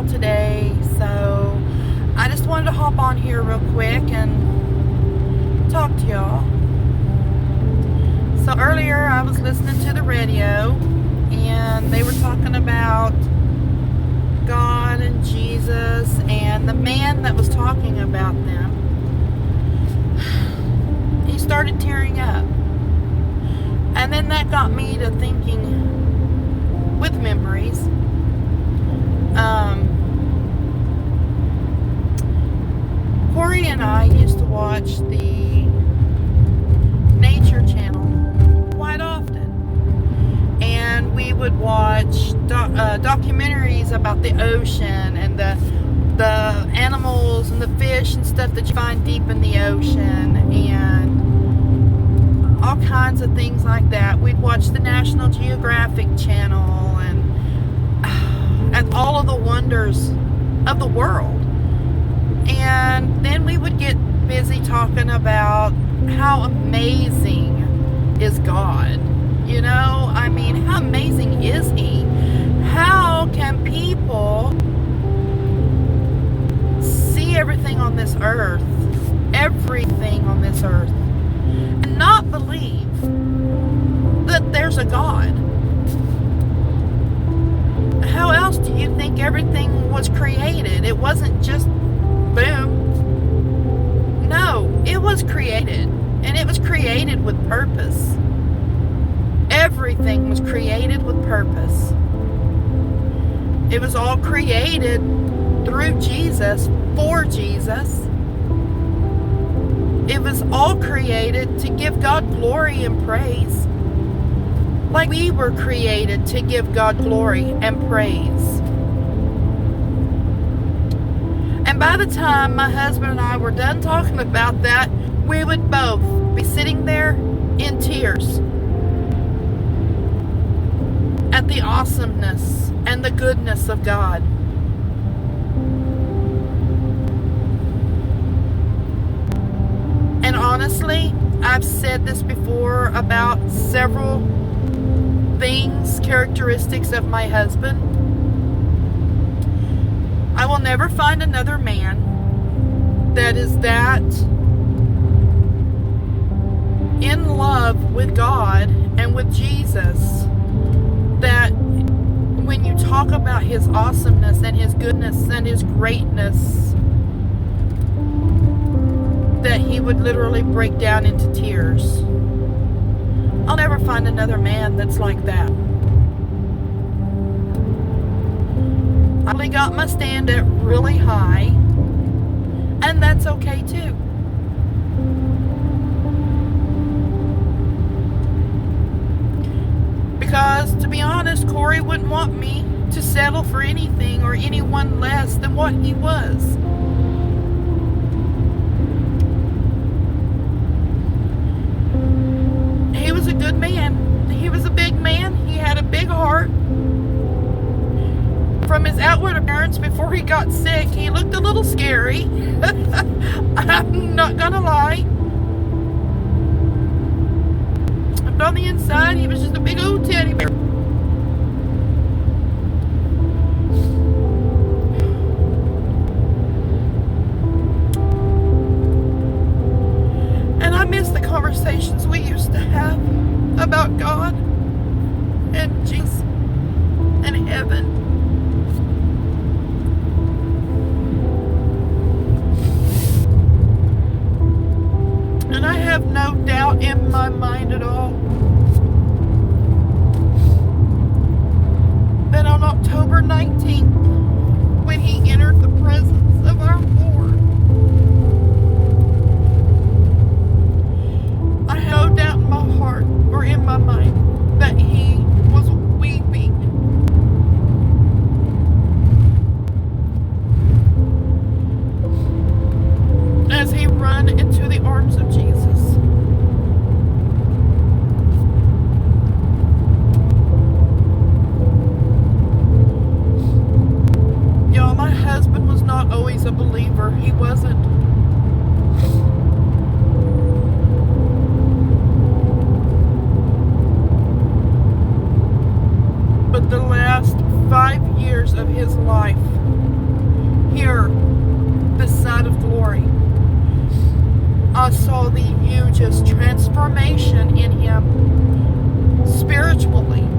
y'all today. So I just wanted to hop on here real quick and talk to y'all. So earlier I was listening to the radio and they were talking about God and Jesus, and the man that was talking about them, he started tearing up. And then that got me to thinking with memories. Corey and I used to watch the Nature Channel quite often. And we would watch documentaries about the ocean and the animals and the fish and stuff that you find deep in the ocean and all kinds of things like that. We'd watch the National Geographic Channel and all of the wonders of the world. And then we would get busy talking about how amazing is God. You know, I mean, how amazing is He? How can people see everything on this earth, and not believe that there's a God? How else do you think everything was created? It wasn't just boom. No, it was created, and it was created with purpose. Everything was created with purpose. It was all created through Jesus, for Jesus. It was all created to give God glory and praise. Like we were created to give God glory and praise. And by the time my husband and I were done talking about that, we would both be sitting there in tears at the awesomeness and the goodness of God. And honestly, I've said this before about several things, characteristics of my husband. I will never find another man that is that in love with God and with Jesus, that when you talk about His awesomeness and His goodness and His greatness, that he would literally break down into tears. I'll never find another man that's like that. I only got my standard really high, and that's okay too. Because, to be honest, Corey wouldn't want me to settle for anything or anyone less than what he was. He was a good man. He was a big man. He had a big heart. From his outward appearance before he got sick, he looked a little scary. I'm not gonna lie. But on the inside, he was just a big old teddy bear. And I miss the conversations we used to have about God and Jesus and heaven. And I have no doubt in my mind at all that on October 19th, when he entered the presence of our Lord, I have no doubt in my heart or in my mind that he was weeping. As he ran into the arms of Jesus. Y'all, my husband was not always a believer. He wasn't. But the last 5 years of his life here this side of glory. I saw the hugest transformation in him spiritually.